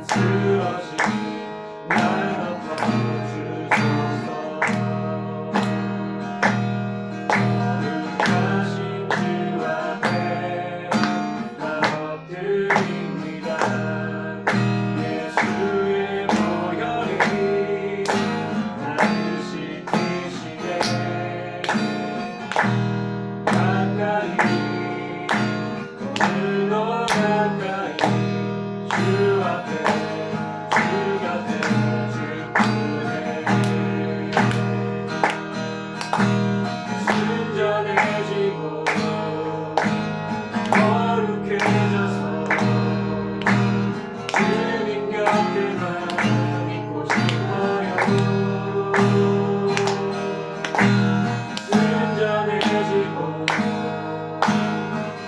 쓰러진 날 덮어주소서. 거룩하신 주 앞에 나 엎드립니다. 예수의 보혈이 나를 씻기시네. 가까이 더 가까이 주 앞에 주 곁에 주 품에 순전해지고 거룩해져서 주님 곁에만 있고 싶어요. 순전해지고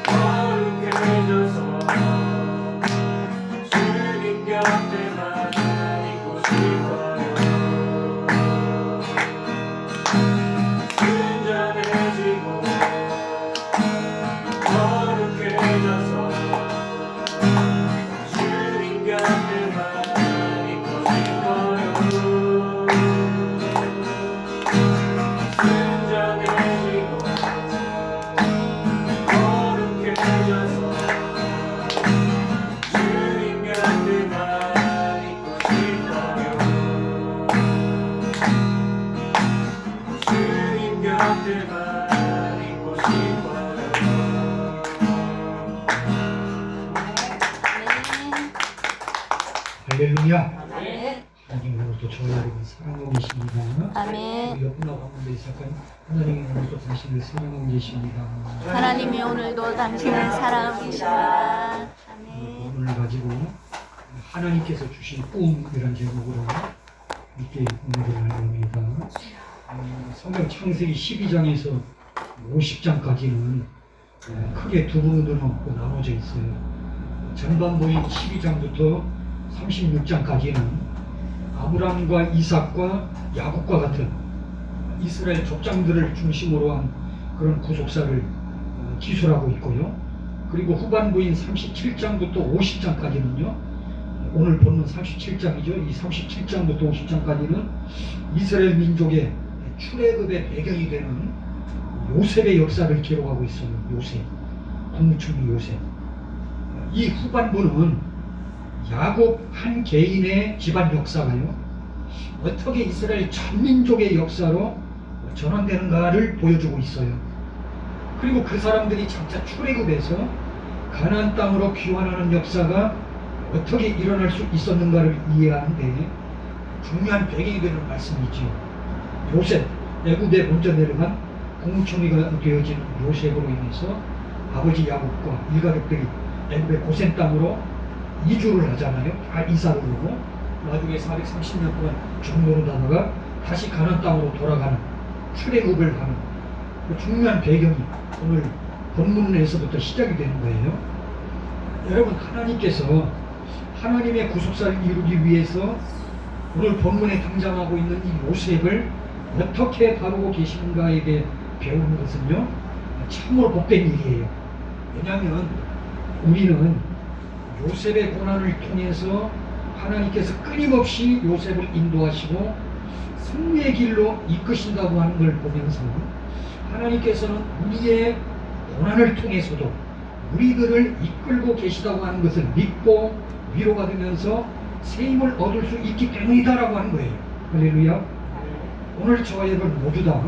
거룩해져서 주님 곁에만 있고 싶어요. 순전해지고 거룩해져서 주님 곁에만 있고 싶어요. 순전해지고 거룩해져서 주님 곁에만 있고 싶어요. 주님 곁에만 있고 싶어요. 할렐루야. 아멘. 하나님 오늘도 저희를 사랑하고 계십니다. 아멘. 옆나 가운데 있을까요? 하나님이 오늘도 당신을 사랑하고 계십니다. 하나님이 오늘도 당신을 사랑하고 계십니다. 아멘. 오늘 가지고 하나님께서 주신 꿈이라는 제목으로 함께 공부를 합니다. 성경 창세기 12장에서 50장까지는 크게 두 부분으로 나눠져 있어요. 전반부인 12장부터 36장까지는 아브라함과 이삭과 야곱과 같은 이스라엘 족장들을 중심으로 한 그런 구속사를 기술하고 있고요. 그리고 후반부인 37장부터 50장까지는요. 오늘 본문 37장이죠. 이 37장부터 50장까지는 이스라엘 민족의 출애굽의 배경이 되는 요셉의 역사를 기록하고 있어요. 요셉, 국무총리 요셉. 이 후반부는 야곱 한 개인의 집안 역사가요, 어떻게 이스라엘 전 민족의 역사로 전환되는가를 보여주고 있어요. 그리고 그 사람들이 장차 출애굽해서 가나안 땅으로 귀환하는 역사가 어떻게 일어날 수 있었는가를 이해하는데 중요한 배경이 되는 말씀이죠. 요셉, 애굽에 먼저 내려간 국무총리가 되어진 요셉으로 인해서 아버지 야곱과 일가족들이 애굽의 고센 땅으로 이주를 하잖아요. 다 이사를 오고 나중에 430년 동안 종노릇하다가 다시 가나안 땅으로 돌아가는 출애굽을 하는 그 중요한 배경이 오늘 본문에서부터 시작이 되는 거예요. 여러분, 하나님께서 하나님의 구속사를 이루기 위해서 오늘 본문에 등장하고 있는 이 요셉을 어떻게 다루고 계시는가에 대해 배우는 것은요, 참으로 복된 일이에요. 왜냐하면 우리는 요셉의 고난을 통해서 하나님께서 끊임없이 요셉을 인도하시고 승리의 길로 이끄신다고 하는 걸 보면서 하나님께서는 우리의 고난을 통해서도 우리들을 이끌고 계시다고 하는 것을 믿고 위로가 되면서 새 힘을 얻을 수 있기 때문이다라고 하는 거예요. 할렐루야. 오늘 저와 여러분 모두 다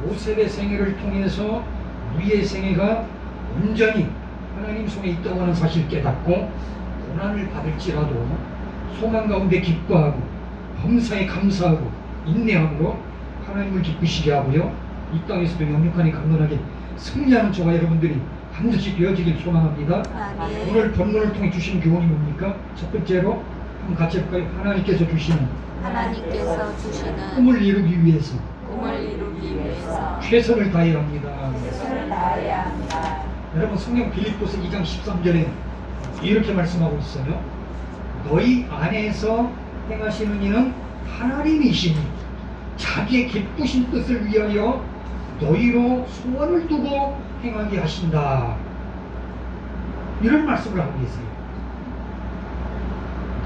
요셉의 생애를 통해서 우리의 생애가 온전히 하나님 손에 있다고 하는 사실을 깨닫고 고난을 받을지라도 소망 가운데 기뻐하고 범사에 감사하고 인내함으로 하나님을 기쁘시게 하고요, 이 땅에서도 영육하니 강건하게 승리하는 저와 여러분들이 반드시 되어지길 소망합니다. 아멘. 오늘 본문을 통해 주신 교훈이 뭡니까? 첫 번째로 한번 같이 해볼까요? 하나님께서 주시는 하나님께서 주시는 꿈을 이루기 위해서 꿈을 이루기 위해서 최선을 다해야 합니다. 최선을 다해야 합니다. 여러분, 성경 빌립보서 2장 13절에 이렇게 말씀하고 있어요. 너희 안에서 행하시는 이는 하나님이시니 자기의 기쁘신 뜻을 위하여 너희로 소원을 두고 행하게 하신다. 이런 말씀을 하고 계세요.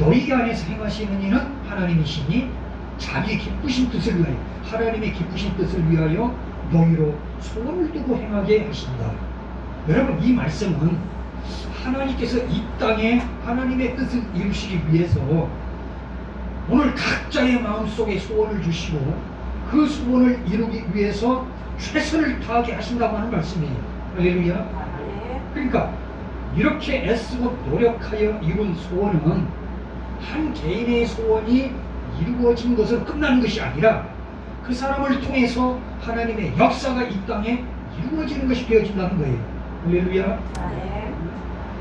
너희 안에서 행하시는 이는 하나님이시니 자기 기쁘신 뜻을 위하여 하나님의 기쁘신 뜻을 위하여 너희로 소원을 두고 행하게 하신다. 여러분 이 말씀은 하나님께서 이 땅에 하나님의 뜻을 이루시기 위해서 오늘 각자의 마음속에 소원을 주시고 그 소원을 이루기 위해서 최선을 다하게 하신다고 하는 말씀이에요. 할렐루야. 아멘. 그러니까 이렇게 애쓰고 노력하여 이룬 소원은 한 개인의 소원이 이루어진 것으로 끝나는 것이 아니라 그 사람을 통해서 하나님의 역사가 이 땅에 이루어지는 것이 되어진다는 거예요. 할렐루야. 아멘.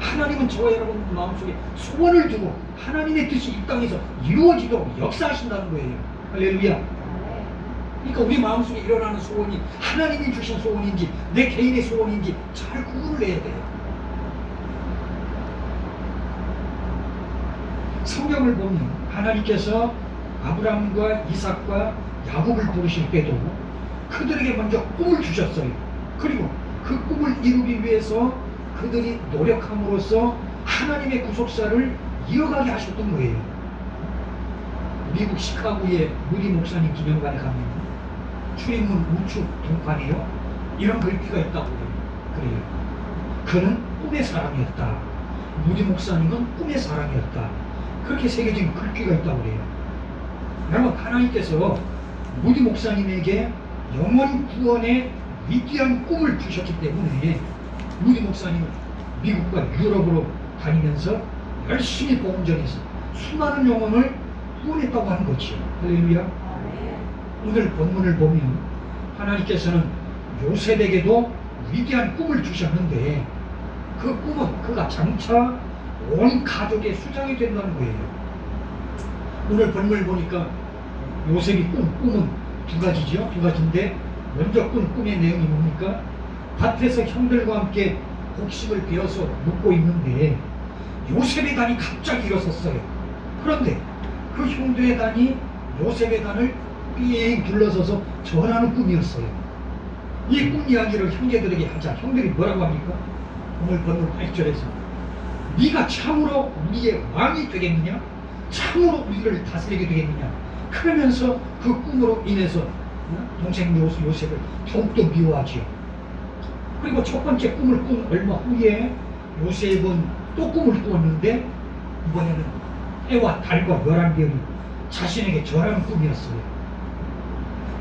하나님은 저와 여러분 마음속에 소원을 두고 하나님의 뜻이 이 땅에서 이루어지도록 역사하신다는 거예요. 할렐루야. 아멘. 그러니까 우리 마음속에 일어나는 소원이 하나님이 주신 소원인지 내 개인의 소원인지 잘 구분을 내야 돼요. 성경을 보면 하나님께서 아브라함과 이삭과 야곱을 부르실 때도 그들에게 먼저 꿈을 주셨어요. 그리고 그 꿈을 이루기 위해서 그들이 노력함으로써 하나님의 구속사를 이어가게 하셨던 거예요. 미국 시카고의 무디 목사님 기념관에 가면 출입문 우측 동판에요 이런 글귀가 있다고 그래요. 그는 꿈의 사람이었다. 무디 목사님은 꿈의 사람이었다. 그렇게 새겨진 글귀가 있다고 그래요. 여러분 하나님께서 무디 목사님에게 영원 구원의 위대한 꿈을 주셨기 때문에 무디 목사님은 미국과 유럽으로 다니면서 열심히 복음전해서 수많은 영혼을 구원했다고 하는 거죠. 할렐루야. 아멘. 오늘 본문을 보면 하나님께서는 요셉에게도 위대한 꿈을 주셨는데 그 꿈은 그가 장차 온 가족의 수장이 된다는 거예요. 오늘 본문을 보니까 요셉이 꿈은 두 가지죠. 두 가지인데 먼저 꿈의 내용이 뭡니까? 밭에서 형들과 함께 곡식을 베어서 묵고 있는데 요셉의 단이 갑자기 일어섰어요. 그런데 그 형들의 단이 요셉의 단을 삥 둘러서서 절하는 꿈이었어요. 이 꿈 이야기를 형제들에게 하자 형들이 뭐라고 합니까? 오늘 본문 8절에서 네가 참으로 우리의 왕이 되겠느냐? 참으로 우리를 다스리게 되겠느냐? 그러면서 그 꿈으로 인해서 동생 요셉을 더욱더 미워하지요. 그리고 첫 번째 꿈을 꾼 얼마 후에 요셉은 또 꿈을 꾸었는데 이번에는 해와 달과 11별이 자신에게 절하는 꿈이었어요.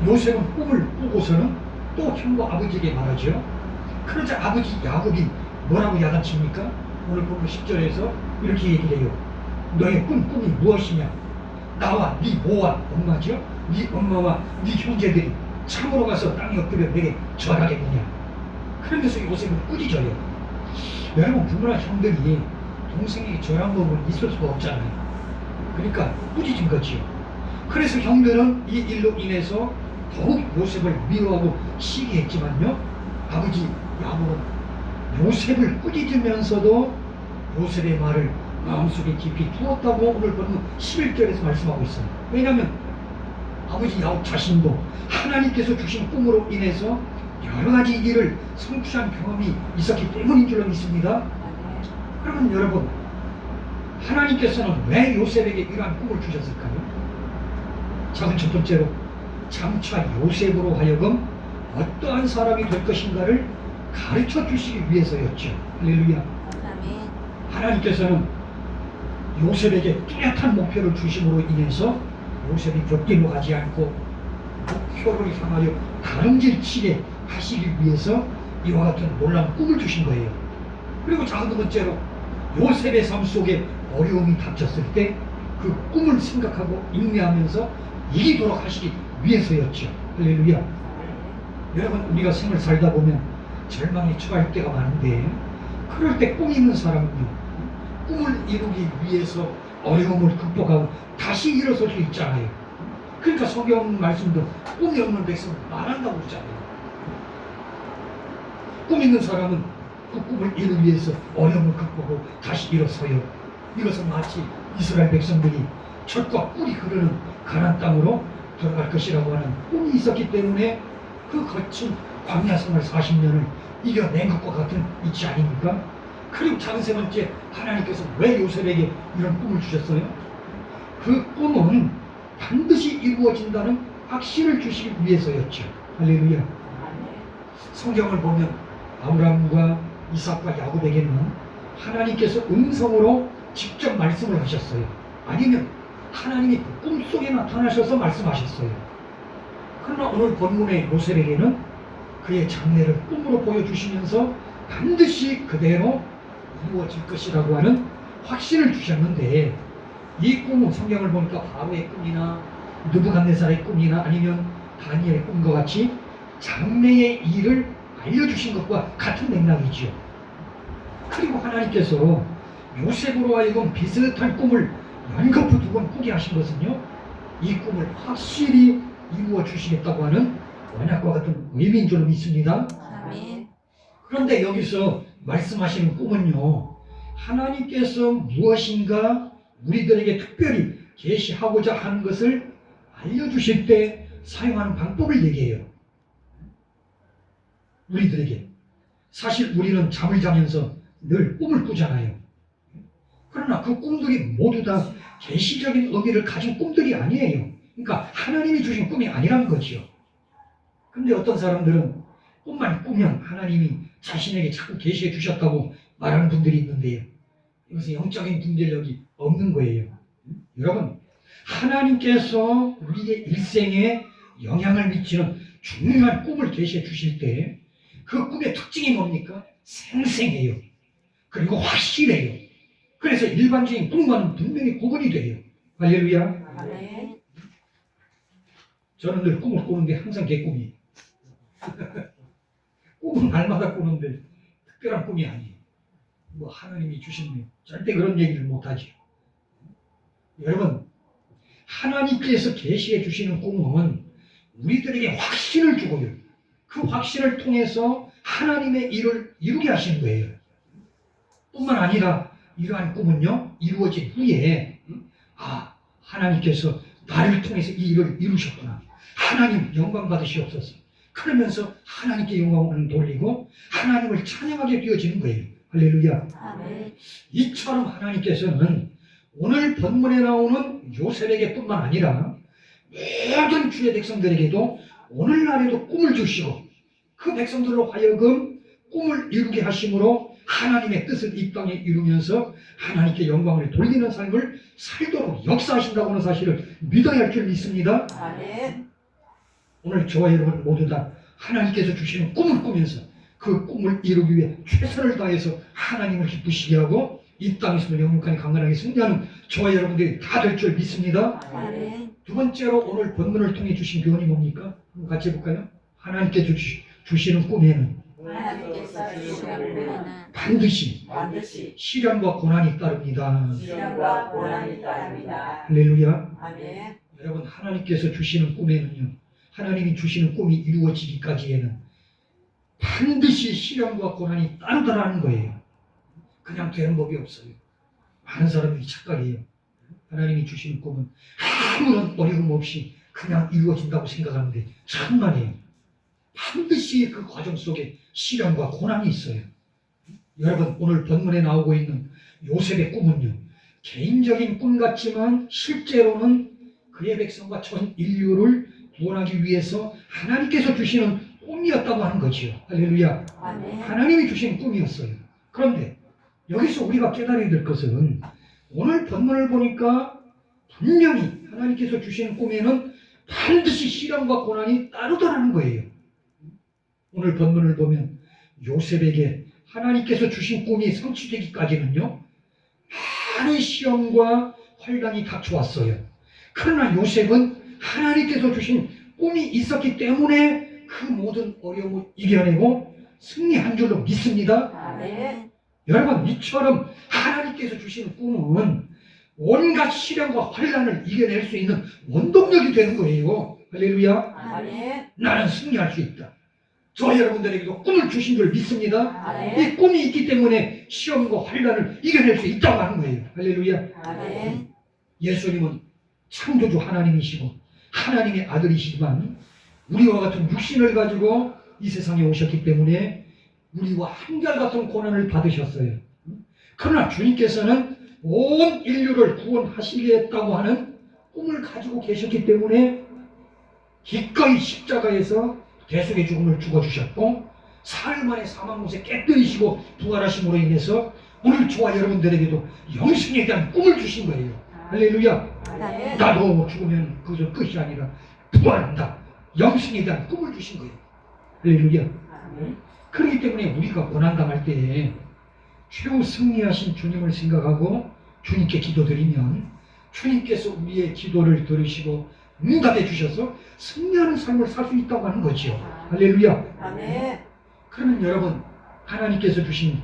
요셉은 꿈을 꾸고서는 또 형과 아버지에게 말하죠. 그러자 아버지 야곱이 뭐라고 야단칩니까? 오늘 보면 10절에서 이렇게 얘기를 해요. 너의 꿈이 무엇이냐? 나와 네 모와 엄마죠? 네 엄마와 네 형제들이 참으로 가서 땅에 엎드려 내게 절하겠느냐? 그러면서 요셉은 꾸짖어요. 여러분 누구나 형들이 동생에게 절한 법은 있을 수가 없잖아요. 그러니까 꾸짖은 거지요. 그래서 형들은 이 일로 인해서 더욱 요셉을 미워하고 시기했지만요, 아버지 야곱은 요셉을 꾸짖으면서도 요셉의 말을 마음속에 깊이 두었다고 오늘 본문 11절에서 말씀하고 있어요. 왜냐하면 아버지 야곱 자신도 하나님께서 주신 꿈으로 인해서 여러 가지 일을 성취한 경험이 있었기 때문인 줄로 믿습니다. 아멘. 그러면 여러분, 하나님께서는 왜 요셉에게 이러한 꿈을 주셨을까요? 자, 첫 번째로 장차 요셉으로 하여금 어떠한 사람이 될 것인가를 가르쳐 주시기 위해서였죠. 할렐루야. 아멘. 하나님께서는 요셉에게 뚜렷한 목표를 주심으로 인해서 요셉이 곁길로 가지 않고 목표를 향하여 다름질치게 하시기 위해서 이와 같은 놀라운 꿈을 주신 거예요. 그리고 두 번째로 요셉의 삶 속에 어려움이 닥쳤을 때 그 꿈을 생각하고 인내하면서 이기도록 하시기 위해서였죠. 할렐루야. 여러분, 우리가 생을 살다 보면 절망에 처할 때가 많은데 그럴 때 꿈 있는 사람은요, 꿈을 이루기 위해서 어려움을 극복하고 다시 일어설 수 있잖아요. 그러니까 성경 말씀도 꿈이 없는 백성은 말한다고 그러잖아요. 꿈 있는 사람은 그 꿈을 이루기 위해서 어려움을 극복하고 다시 일어서요. 이것은 마치 이스라엘 백성들이 젖과 꿀이 흐르는 가나안 땅으로 들어갈 것이라고 하는 꿈이 있었기 때문에 그 거친 광야 생활 40년을 이겨낸 것과 같은 이치 아닙니까? 그리고 세 번째, 하나님께서 왜 요셉에게 이런 꿈을 주셨어요? 그 꿈은 반드시 이루어진다는 확신을 주시기 위해서였죠. 할렐루야. 성경을 보면 아브라함과 이삭과 야곱에게는 하나님께서 음성으로 직접 말씀을 하셨어요. 아니면 하나님이 그 꿈속에 나타나셔서 말씀하셨어요. 그러나 오늘 본문의 요셉에게는 그의 장래를 꿈으로 보여주시면서 반드시 그대로 이루어질 것이라고 하는 확신을 주셨는데, 이 꿈은 성경을 보니까 바로의 꿈이나 느부갓네살의 꿈이나 아니면 다니엘의 꿈과 같이 장래의 일을 알려주신 것과 같은 맥락이지요. 그리고 하나님께서 요셉으로 하여금 비슷한 꿈을 연거푸 2번 꾸게 하신 것은요, 이 꿈을 확실히 이루어 주시겠다고 하는 언약과 같은 의미인 줄 믿습니다. 아멘. 그런데 여기서 말씀하시는 꿈은요, 하나님께서 무엇인가 우리들에게 특별히 계시하고자 하는 것을 알려주실 때 사용하는 방법을 얘기해요. 우리들에게. 사실 우리는 잠을 자면서 늘 꿈을 꾸잖아요. 그러나 그 꿈들이 모두 다 계시적인 의미를 가진 꿈들이 아니에요. 그러니까 하나님이 주신 꿈이 아니란 거죠. 근데 어떤 사람들은 꿈만 꾸면 하나님이 자신에게 자꾸 계시해 주셨다고 말하는 분들이 있는데요, 이것은 영적인 분별력이 없는 거예요. 여러분, 하나님께서 우리의 일생에 영향을 미치는 중요한 꿈을 계시해 주실 때 그 꿈의 특징이 뭡니까? 생생해요. 그리고 확실해요. 그래서 일반적인 꿈과는 분명히 구분이 돼요. 할렐루야. 아멘. 저는 늘 꿈을 꾸는데 항상 개꿈이에요. 꿈은 날마다 꾸는데 특별한 꿈이 아니에요. 뭐 하나님이 주신 절대 그런 얘기를 못하죠. 여러분, 하나님께서 계시해 주시는 꿈은 우리들에게 확신을 주고요, 그 확신을 통해서 하나님의 일을 이루게 하시는 거예요. 뿐만 아니라 이러한 꿈은요, 이루어진 후에 하나님께서 나를 통해서 이 일을 이루셨구나, 하나님 영광 받으시옵소서, 그러면서 하나님께 영광을 돌리고 하나님을 찬양하게 되어지는 거예요. 할렐루야. 아멘. 이처럼 하나님께서는 오늘 본문에 나오는 요셉에게 뿐만 아니라 모든 주의 백성들에게도 오늘날에도 꿈을 주시고 그 백성들로 하여금 꿈을 이루게 하심으로 하나님의 뜻을 이 땅에 이루면서 하나님께 영광을 돌리는 삶을 살도록 역사하신다고 하는 사실을 믿어야 할 줄 믿습니다. 아멘. 오늘 저와 여러분 모두 다 하나님께서 주시는 꿈을 꾸면서 그 꿈을 이루기 위해 최선을 다해서 하나님을 기쁘시게 하고 이 땅에서 영육간에 강건하게 승리하는 저와 여러분들이 다 될 줄 믿습니다. 아멘. 두 번째로 오늘 본문을 통해 주신 교훈이 뭡니까? 한번 같이 해볼까요? 하나님께 주시는 꿈에는 하나님께서 주시는 꿈에는 반드시 시련과 고난이 따릅니다. 시련과 고난이 따릅니다. 할렐루야. 아멘. 여러분, 하나님께서 주시는 꿈에는요, 하나님이 주시는 꿈이 이루어지기까지에는 반드시 시련과 고난이 따르다라는 거예요. 그냥 되는 법이 없어요. 많은 사람들이 착각해요. 하나님이 주시는 꿈은 아무런 어려움 없이 그냥 이루어진다고 생각하는데 참말이에요. 반드시 그 과정 속에 시련과 고난이 있어요. 여러분, 오늘 본문에 나오고 있는 요셉의 꿈은요, 개인적인 꿈 같지만 실제로는 그의 백성과 전 인류를 구원하기 위해서 하나님께서 주시는 꿈이었다고 하는 거지요. 할렐루야. 아멘. 하나님이 주신 꿈이었어요. 그런데 여기서 우리가 깨달아야 될 것은 오늘 본문을 보니까 분명히 하나님께서 주시는 꿈에는 반드시 시련과 고난이 따르더라는 거예요. 오늘 본문을 보면 요셉에게 하나님께서 주신 꿈이 성취되기까지는요, 많은 시험과 환난이 닥쳐왔어요. 그러나 요셉은 하나님께서 주신 꿈이 있었기 때문에 그 모든 어려움을 이겨내고 승리한 줄로 믿습니다. 아멘. 여러분, 이처럼 하나님께서 주신 꿈은 온갖 시련과 환난을 이겨낼 수 있는 원동력이 되는 거예요. 할렐루야. 아멘. 나는 승리할 수 있다. 저 여러분들에게도 꿈을 주신 줄 믿습니다. 아멘. 이 꿈이 있기 때문에 시험과 환난을 이겨낼 수 있다고 하는 거예요. 할렐루야. 아멘. 예수님은 창조주 하나님이시고 하나님의 아들이시지만 우리와 같은 육신을 가지고 이 세상에 오셨기 때문에 우리와 한결같은 고난을 받으셨어요. 그러나 주님께서는 온 인류를 구원하시겠다고 하는 꿈을 가지고 계셨기 때문에 기꺼이 십자가에서 대속의 죽음을 죽어주셨고 사흘 만에 사망 못에 깨뜨리시고 부활하심으로 인해서 오늘 저와 여러분들에게도 영생에 대한 꿈을 주신 거예요. 할렐루야. 아멘. 나도 죽으면 그저 끝이 아니라 부활한다. 영생에 대한 꿈을 주신 거예요. 할렐루야. 그렇기 때문에 우리가 고난당할 때에 최후 승리하신 주님을 생각하고 주님께 기도드리면 주님께서 우리의 기도를 들으시고 응답해 주셔서 승리하는 삶을 살 수 있다고 하는 거지요. 할렐루야. 아멘. 그러면 여러분, 하나님께서 주신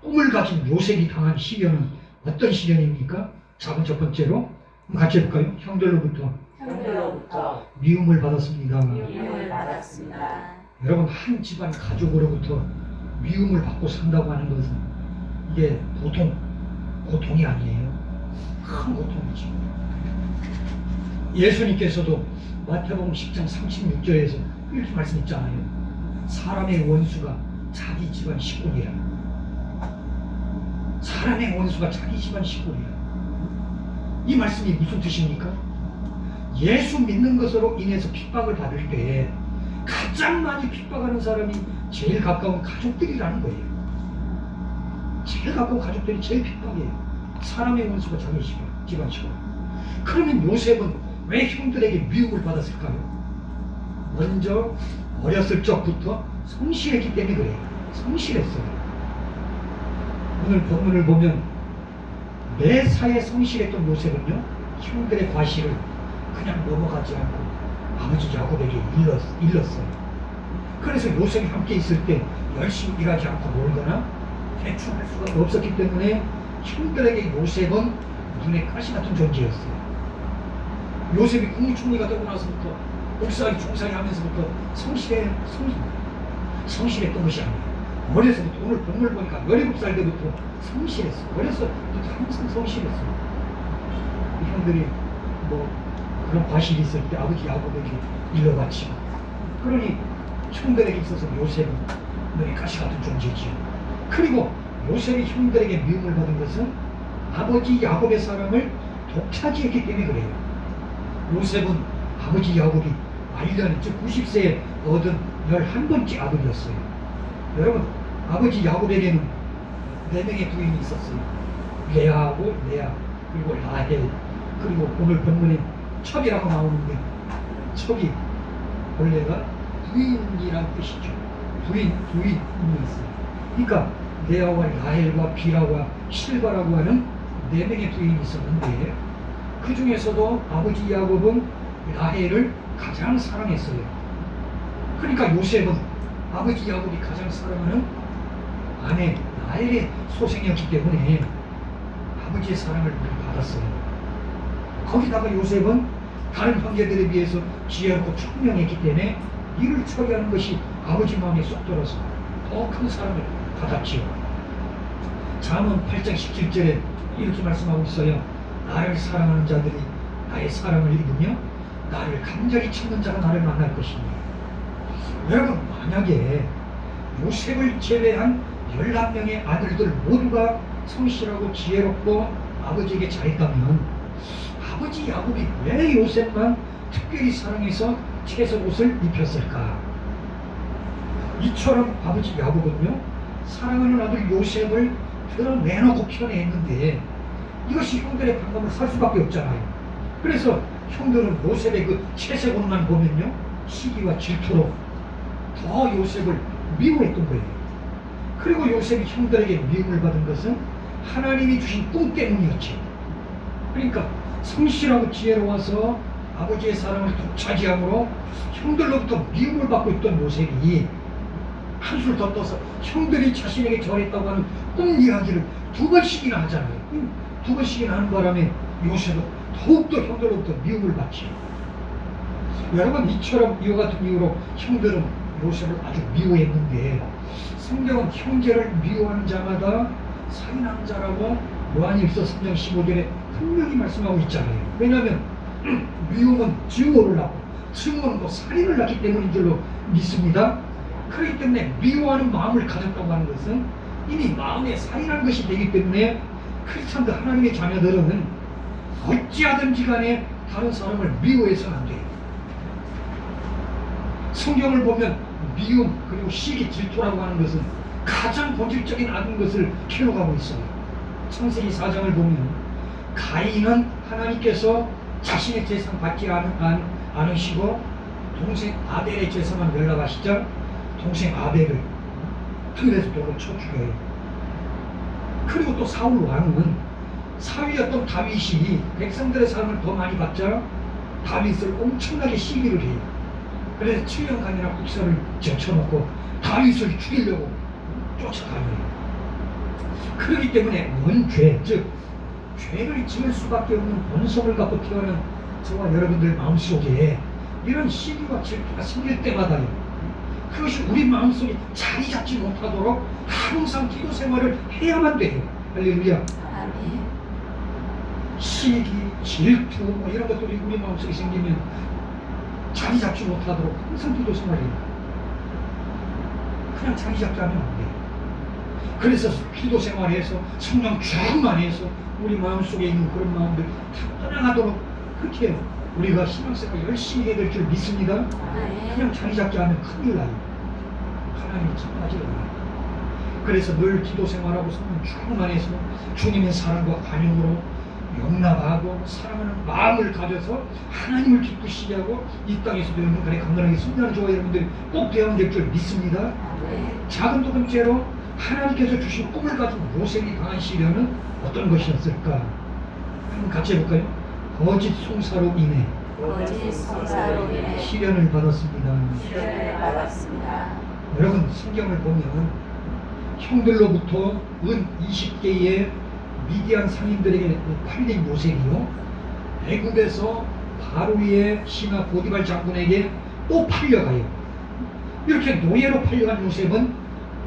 꿈을 가진 요셉이 당한 시련은 어떤 시련입니까? 자, 첫 번째로 같이 해볼까요? 형들로부터 형들로부터 미움을 받았습니다. 미움을 받았습니다. 여러분, 한 집안 가족으로부터 미움을 받고 산다고 하는 것은 이게 고통이 아니에요. 큰 고통이지. 예수님께서도 마태복음 10장 36절에서 이렇게 말씀했잖아요. 사람의 원수가 자기 집안 식구니라. 사람의 원수가 자기 집안 식구니라. 이 말씀이 무슨 뜻입니까? 예수 믿는 것으로 인해서 핍박을 받을 때 가장 많이 핍박하는 사람이 제일 가까운 가족들이라는 거예요. 제일 가까운 가족들이 제일 핍박해요. 사람의 원수가 자기 집안 식구. 그러면 요셉은 왜 형들에게 미움을 받았을까요? 먼저 어렸을 적부터 성실했기 때문에 그래요. 성실했어요. 오늘 본문을 보면 매사에 성실했던 요셉은요, 형들의 과실을 그냥 넘어가지 않고 아버지 야곱에게 일렀어요. 그래서 요셉이 함께 있을 때 열심히 일하지 않고 놀거나 대충 할 수가 없었기 때문에 형들에게 요셉은 눈에 가시 같은 존재였어요. 요셉이 국무총리가 되고 나서부터 목사님 총사님 하면서부터 성실했던 것이 아니에요. 어려서부터, 오늘 본문을 보니까 17살 때부터 성실했어요. 어려서부터 항상 성실했어요. 형들이 뭐 그런 과실이 있을 때 아버지 야곱에게 일러바치고, 그러니 형들에게 있어서 요셉은 눈에 가시 같은 존재지요. 그리고 요셉이 형들에게 미움을 받은 것은 아버지 야곱의 사랑을 독차지했기 때문에 그래요. 요셉은 아버지 야곱이 말년 즉 90세에 얻은 11번째 아들이었어요. 여러분, 아버지 야곱에게는 4명의 부인이 있었어요. 레아하고 레아, 그리고 라헬, 그리고 오늘 본문에 첩이라고 나오는데 첩이 원래가 부인이란 뜻이죠. 부인이 있어요. 그러니까 레아와 라헬과 빌하와 실바라고 하는 4명의 부인이 있었는데 그 중에서도 아버지 야곱은 라헬을 가장 사랑했어요. 그러니까 요셉은 아버지 야곱이 가장 사랑하는 아내 라헬의 소생이었기 때문에 아버지의 사랑을 받았어요. 거기다가 요셉은 다른 형제들에 비해서 지혜롭고 총명했기 때문에 일을 처리하는 것이 아버지 마음에 쏙 들어서 더 큰 사랑을 받았지요. 잠언 8장 17절에 이렇게 말씀하고 있어요. 나를 사랑하는 자들이 나의 사랑을 입으며 나를 간절히 찾는 자가 나를 만날 것이니. 여러분, 만약에 요셉을 제외한 11명의 아들들 모두가 성실하고 지혜롭고 아버지에게 잘했다면 아버지 야곱이 왜 요셉만 특별히 사랑해서 채색 옷을 입혔을까? 이처럼 아버지 야곱은요, 사랑하는 아들 요셉을 드러내놓고 표현했는데 이것이 형들의 반감을 살 수밖에 없잖아요. 그래서 형들은 요셉의 그 채색 옷만 보면요, 시기와 질투로 더 요셉을 미워했던 거예요. 그리고 요셉이 형들에게 미움을 받은 것은 하나님이 주신 꿈 때문이었지. 그러니까 성실하고 지혜로워서 아버지의 사랑을 독차지함으로 형들로부터 미움을 받고 있던 요셉이 한술 더 떠서 형들이 자신에게 절했다고 하는 꿈 이야기를 2번씩이나 하잖아요. 2번씩이나 하는 바람에 요셉은 더욱더 형들로부터 미움을 받지. 여러분, 이처럼 이와 같은 이유로 형들은 요셉을 아주 미워했는데 성경은 형제를 미워하는 자마다 살인한 자라고 요한일서 3장 15절에 분명히 말씀하고 있잖아요. 왜냐하면 미움은 증오를 낳고 증오는 또 살인을 낳기 때문인 줄로 믿습니다. 그렇기 때문에 미워하는 마음을 가졌다고 하는 것은 이미 마음에 살인한 것이 되기 때문에 크리스찬들 하나님의 자녀들은 어찌하든지 간에 다른 사람을 미워해서는 안 돼요. 성경을 보면 미움 그리고 시기 질투라고 하는 것은 가장 본질적인 악인 것을 캐로가고 있어요. 창세기 4장을 보면 가인은 하나님께서 자신의 재산 받지 않으시고 동생 아벨의 재산만 연락하시자 동생 아벨을 하늘에서 돌로 쳐 죽여요. 그리고 또 사울 왕은 사위였던 다윗이 백성들의 사랑을 더 많이 받자 다윗을 엄청나게 시기를 해요. 그래서 7년간이나 국사를 제쳐놓고 다윗을 죽이려고 쫓아다녀요. 그렇기 때문에 원죄, 즉 죄를 지을 수밖에 없는 본성을 갖고 태어난 저와 여러분들 마음속에 이런 시기와 질투가 생길 때마다요, 그것이 우리 마음속에 자리 잡지 못하도록 항상 기도 생활을 해야만 돼요. 할렐루야. 아멘. 시기, 질투 뭐 이런 것들이 우리 마음속에 생기면 자리 잡지 못하도록 항상 기도 생활해요. 그냥 자리 잡지 않으면 안 돼요. 그래서 기도 생활에서 성령 충만해서 우리 마음속에 있는 그런 마음들 다 떠나가도록 그렇게 우리가 신앙생활 열심히 해야 될 줄 믿습니다. 아멘. 그냥 자리 잡지 않으면 큰일 나요. 하나님이 참하지 않아요. 그래서 늘 기도 생활하고 성령 충만해서 주님의 사랑과 관용으로 용납하고 사랑하는 마음을 가져서 하나님을 기쁘시게 하고 이 땅에서도 영원히 건강하게 승리하는 저와 여러분들이 꼭 되어야 될 줄 믿습니다. 아멘. 작은 두 번째로 하나님께서 주신 꿈을 가진 요셉이 당한 시련은 어떤 것이었을까? 한번 같이 해볼까요? 거짓 송사로 인해 거짓 성사로 인해 시련을 받았습니다. 시련을 받았습니다. 여러분 성경을 보면 형들로부터 은 20개의 미디안 상인들에게 팔린 요셉이요, 애굽에서 바로의 신하 보디발 장군에게 또 팔려가요. 이렇게 노예로 팔려간 요셉은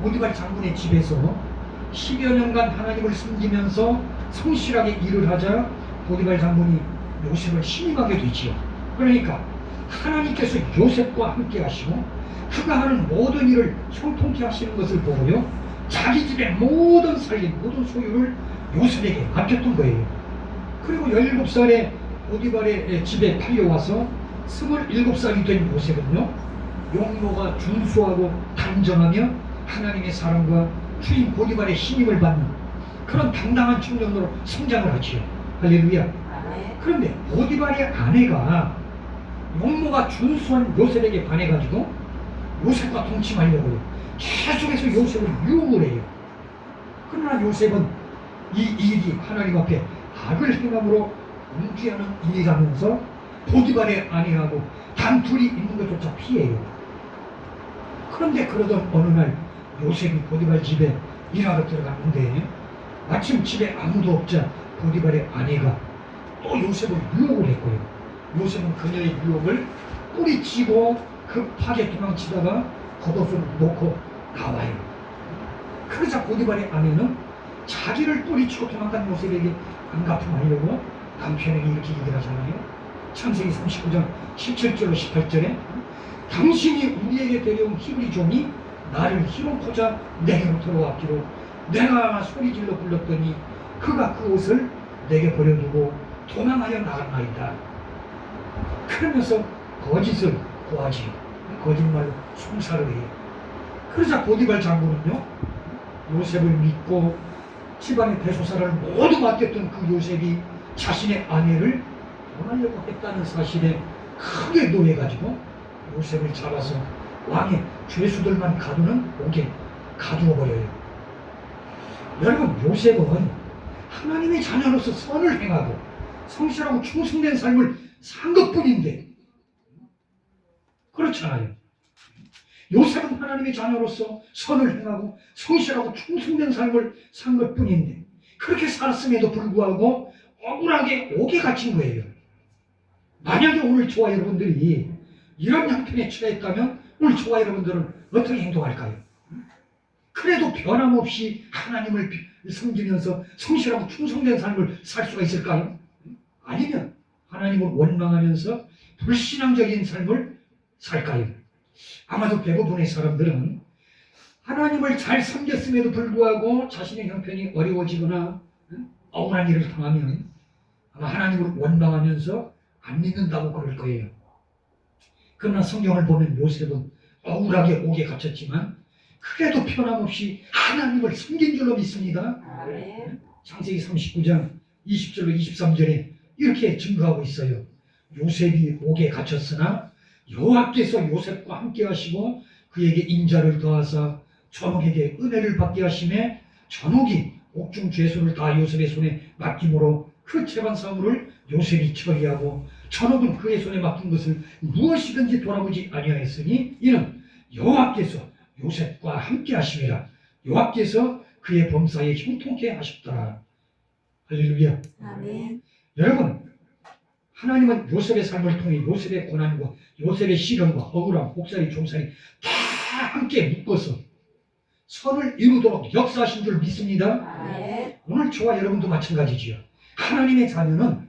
보디발 장군의 집에서 10여 년간 하나님을 섬기면서 성실하게 일을 하자 보디발 장군이 요셉을 신임하게 되지요. 그러니까 하나님께서 요셉과 함께 하시고 그가 하는 모든 일을 형통케 하시는 것을 보고요, 자기 집의 모든 살림, 모든 소유를 요셉에게 맡겼던 거예요. 그리고 17살에 보디발의 집에 팔려와서 27살이 된 요셉은요, 용모가 준수하고 단정하며 하나님의 사랑과 주인 보디발의 신임을 받는 그런 당당한 청년으로 성장을 하지요. 할렐루야. 아멘. 그런데 보디발의 아내가 용모가 준수한 요셉에게 반해가지고 요셉과 동침하려고요, 계속해서 요셉을 유혹을 해요. 그러나 요셉은 이 일이 하나님 앞에 악을 행함으로 문제하는 일이라면서 보디발의 아내하고 단둘이 있는 것조차 피해요. 그런데 그러던 어느 날 요셉이 보디발 집에 일하러 들어갔는데 마침 집에 아무도 없자 보디발의 아내가 또 요셉을 유혹을 했고요. 요셉은 그녀의 유혹을 뿌리치고 급하게 도망치다가 겉옷을 놓고 나와요. 그러자 보디발의 아내는 자기를 뿌리치고 도망간 요셉에게 안갚음하려고 남편에게 이렇게 얘기를 하잖아요. 창세기 39장 17절로 18절에 당신이 우리에게 데려온 히브리 종이 나를 희롱코자 내게로 들어왔기로 내가 소리질러 불렀더니 그가 그 옷을 내게 버려두고 도망하여 나갔나이다. 그러면서 거짓을 고하지요. 거짓말로 송사를 해요. 그러자 보디발 장군은요, 요셉을 믿고 집안의 대소사를 모두 맡겼던 그 요셉이 자신의 아내를 떠나려고 했다는 사실에 크게 노해가지고 요셉을 잡아서 왕의 죄수들만 가두는 옥에 가두어 버려요. 여러분, 요셉은 하나님의 자녀로서 선을 행하고 성실하고 충성된 삶을 산 것뿐인데, 그렇잖아요. 요셉은 하나님의 자녀로서 선을 행하고 성실하고 충성된 삶을 산 것뿐인데 그렇게 살았음에도 불구하고 억울하게 옥에 갇힌 거예요. 만약에 오늘 저와 여러분들이 이런 형편에 처했다면 오늘 저와 여러분들은 어떻게 행동할까요? 그래도 변함없이 하나님을 섬기면서 성실하고 충성된 삶을 살 수가 있을까요? 아니면 하나님을 원망하면서 불신앙적인 삶을 살까요? 아마도 대부분의 사람들은 하나님을 잘 섬겼음에도 불구하고 자신의 형편이 어려워지거나 억울한 일을 당하면 아마 하나님을 원망하면서 안 믿는다고 그럴 거예요. 그러나 성경을 보면 요셉은 억울하게 옥에 갇혔지만 그래도 변함없이 하나님을 섬긴 줄로 믿습니다. 아멘. 창세기 39장 20절로 23절에 이렇게 증거하고 있어요. 요셉이 옥에 갇혔으나 여호와께서 요셉과 함께 하시고 그에게 인자를 더하사 전옥에게 은혜를 받게 하심에 전옥이 옥중 죄수를 다 요셉의 손에 맡김으로 그 재반 사물을 요셉이 처리하고 전옥은 그의 손에 맡긴 것을 무엇이든지 돌아보지 아니하였으니 이는 여호와께서 요셉과 함께 하심이라. 여호와께서 그의 범사에 형통케 하셨더라. 할렐루야. 아멘. 여러분, 하나님은 요셉의 삶을 통해 요셉의 고난과 요셉의 시련과 억울함, 복살이, 종살이 다 함께 묶어서 선을 이루도록 역사하신 줄 믿습니다. 아멘. 오늘 저와 여러분도 마찬가지지요. 하나님의 자녀는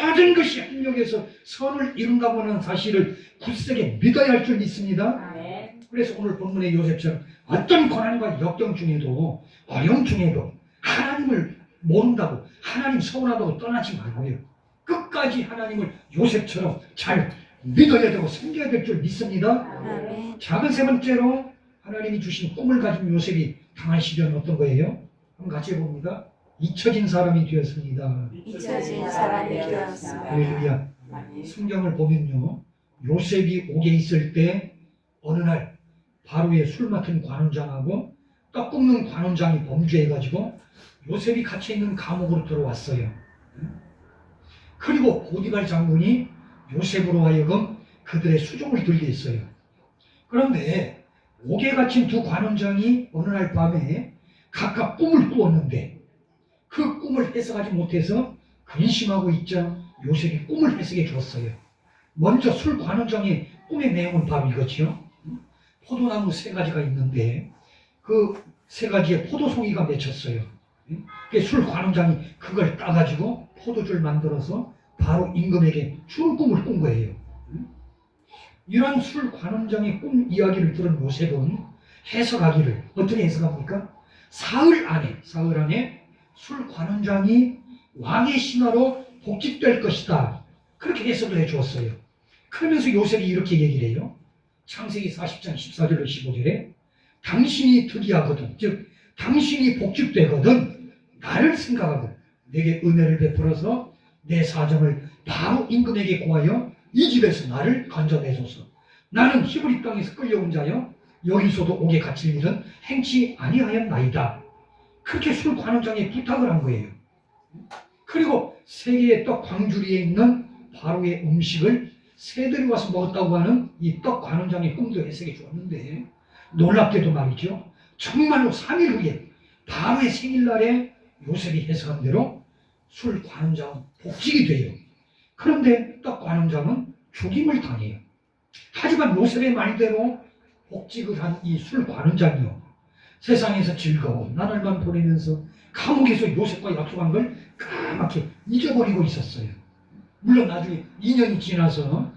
모든 것이 합력해서 선을 이룬다고 하는 사실을 굳세게 믿어야 할 줄 믿습니다. 아멘. 그래서 오늘 본문의 요셉처럼 어떤 고난과 역경 중에도 어려움 중에도 하나님을 모른다고 하나님 서운하다고 떠나지 말고요. 끝까지 하나님을 요셉처럼 잘 믿어야 되고 섬겨야 될 줄 믿습니다. 아멘. 작은 세 번째로 하나님이 주신 꿈을 가진 요셉이 당한 시련은 어떤 거예요? 한번 같이 해봅니다. 잊혀진 사람이 되었습니다. 잊혀진 사람이 되었습니다. 할렐루야. 아멘. 성경을 보면요, 요셉이 옥에 있을 때 어느 날 바로의 술 맡은 관원장하고 떡 굽는 관원장이 범죄해가지고 요셉이 갇혀있는 감옥으로 들어왔어요. 그리고 보디발 장군이 요셉으로 하여금 그들의 수종을 들게 했어요. 그런데 옥에 갇힌 두 관원장이 어느 날 밤에 각각 꿈을 꾸었는데 그 꿈을 해석하지 못해서 근심하고 있자 요셉이 꿈을 해석해 줬어요. 먼저 술 관원장의 꿈의 내용은 바로 이거지요. 포도나무 3가지가 있는데 그 3가지에 포도송이가 맺혔어요. 술 관원장이 그걸 따가지고 포도주를 만들어서 바로 임금에게 줄 꿈을 꾼 거예요. 이런 술 관원장의 꿈 이야기를 들은 요셉은 해석하기를 어떻게 해석합니까? 사흘 안에 술 관원장이 왕의 신하로 복직될 것이다. 그렇게 해석을 해주었어요. 그러면서 요셉이 이렇게 얘기를 해요. 창세기 40장 14절로 15절에 당신이 득이하거든, 즉 당신이 복직되거든 나를 생각하고 내게 은혜를 베풀어서 내 사정을 바로 임금에게 고하여 이 집에서 나를 건져내소서. 나는 히브리 땅에서 끌려온 자여 여기서도 옥에 갇힐 일은 행치 아니하였나이다. 그렇게 술 관원장에 부탁을 한 거예요. 그리고 세계의 떡 광주리에 있는 바로의 음식을 새들이 와서 먹었다고 하는 이 떡 관원장의 꿈도 해석해 주었는데 놀랍게도 말이죠. 정말로 3일 후에 바로의 생일날에 요셉이 해석한 대로 술 관원장은 복직이 돼요. 그런데 떡 관원장은 죽임을 당해요. 하지만 요셉의 말대로 복직을 한 이 술 관원장이요, 세상에서 즐거운 나날만 보내면서 감옥에서 요셉과 약속한 걸 까맣게 잊어버리고 있었어요. 물론 나중에 2년이 지나서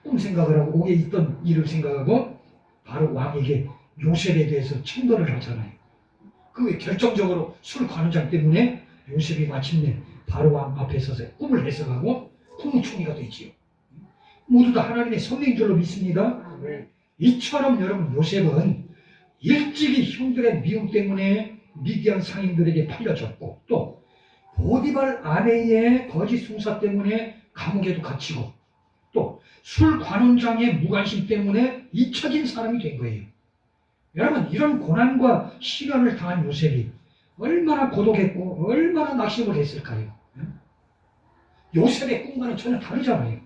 꿈 생각을 하고 옥에 있던 일을 생각하고 바로 왕에게 요셉에 대해서 청도를 하잖아요. 그게 결정적으로 술 관원장 때문에 요셉이 마침내 바로 왕 앞에 서서 꿈을 해석하고 풍충이가 되지요. 모두 다 하나님의 선명인 줄로 믿습니다. 이처럼 여러분 요셉은 일찍이 형들의 미움 때문에 미디안 상인들에게 팔려졌고 또 보디발 아내의 거짓 숭사 때문에 감옥에도 갇히고 또 술 관원장의 무관심 때문에 잊혀진 사람이 된 거예요. 여러분, 이런 고난과 시련을 당한 요셉이 얼마나 고독했고 얼마나 낙심을 했을까요? 요셉의 꿈과는 전혀 다르잖아요.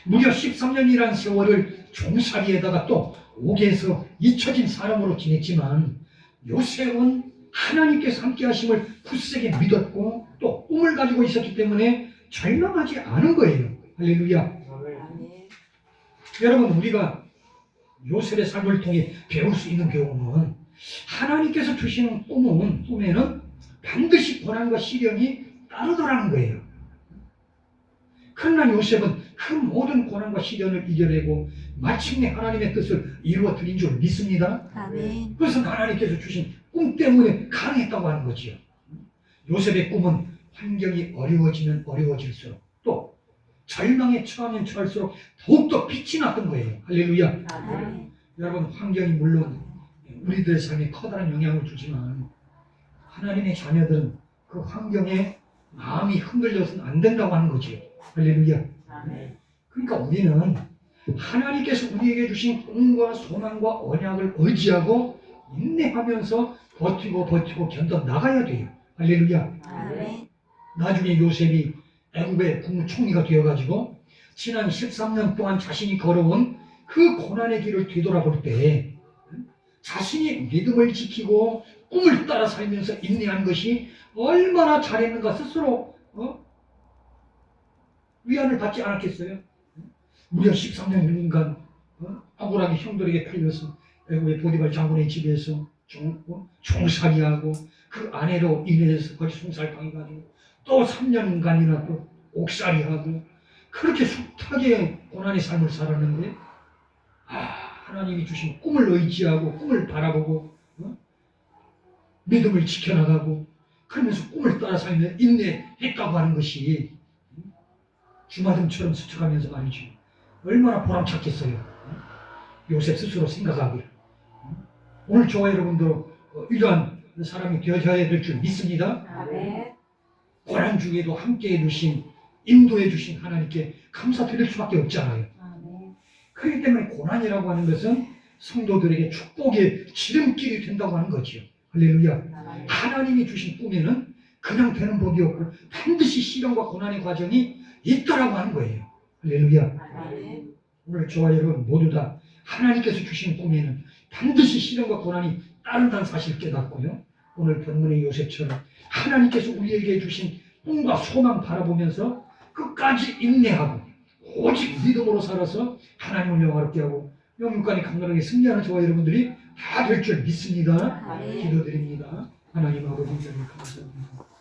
무려 13년이라는 세월을 종살이에다가 또 옥에서 잊혀진 사람으로 지냈지만 요셉은 하나님께서 함께 하심을 굳세게 믿었고 또 꿈을 가지고 있었기 때문에 절망하지 않은 거예요. 할렐루야. 아멘. 여러분, 우리가 요셉의 삶을 통해 배울 수 있는 교훈은 하나님께서 주시는 꿈에는 반드시 고난과 시련이 따르더라는 거예요. 그러나 요셉은 그 모든 고난과 시련을 이겨내고 마침내 하나님의 뜻을 이루어 드린 줄 믿습니다. 아멘. 그것은 하나님께서 주신 꿈 때문에 가능했다고 하는 거지요. 요셉의 꿈은 환경이 어려워지면 어려워질수록 또 절망에 처하면 처할수록 더욱더 빛이 났던 거예요. 할렐루야. 아멘. 여러분, 환경이 물론 우리들의 삶에 커다란 영향을 주지만 하나님의 자녀들은 그 환경에 마음이 흔들려서는 안 된다고 하는 거죠. 할렐루야. 아멘. 그러니까 우리는 하나님께서 우리에게 주신 꿈과 소망과 언약을 의지하고 인내하면서 버티고 견뎌 나가야 돼요. 할렐루야. 아멘. 나중에 요셉이 애굽의 국무총리가 되어가지고 지난 13년 동안 자신이 걸어온 그 고난의 길을 되돌아볼 때 자신이 믿음을 지키고 꿈을 따라 살면서 인내한 것이 얼마나 잘했는가 스스로 위안을 받지 않았겠어요? 무려 13년간 억울하게 형들에게 팔려서 애굽의 보디발 장군의 집에서 종살이하고 그 아내로 인해서 거기 송살당해가지고 또 3년간이나 또 옥살이하고 그렇게 숱하게 고난의 삶을 살았는데 하나님이 주신 꿈을 의지하고 꿈을 바라보고 믿음을 지켜나가고 그러면서 꿈을 따라 살며 인내했다고 하는 것이 주마등처럼 스쳐가면서 말이죠. 얼마나 보람찼겠어요. 요셉 스스로 생각하기를. 오늘 저와 여러분도 이러한 사람이 되어져야 될 줄 믿습니다. 아멘. 고난 중에도 함께해 주신 인도해 주신 하나님께 감사드릴 수밖에 없잖아요. 아멘. 그렇기 때문에 고난이라고 하는 것은 성도들에게 축복의 지름길이 된다고 하는 거지요. 할렐루야. 아멘. 하나님이 주신 꿈에는 그냥 되는 법이 없고 반드시 시련과 고난의 과정이 있다라고 하는 거예요. 할렐루야. 아멘. 오늘 저와 여러분 모두 다 하나님께서 주신 꿈에는 반드시 시련과 고난이 따른다는 사실을 깨닫고요. 오늘 본문의 요셉처럼 하나님께서 우리에게 주신 꿈과 소망 바라보면서 끝까지 인내하고 오직 믿음으로 살아서 하나님을 영화롭게 하고 영육간에 강건하게 승리하는 저와 여러분들이 다 될 줄 믿습니다. 아멘. 기도드립니다. 하나님 아버지 감사합니다.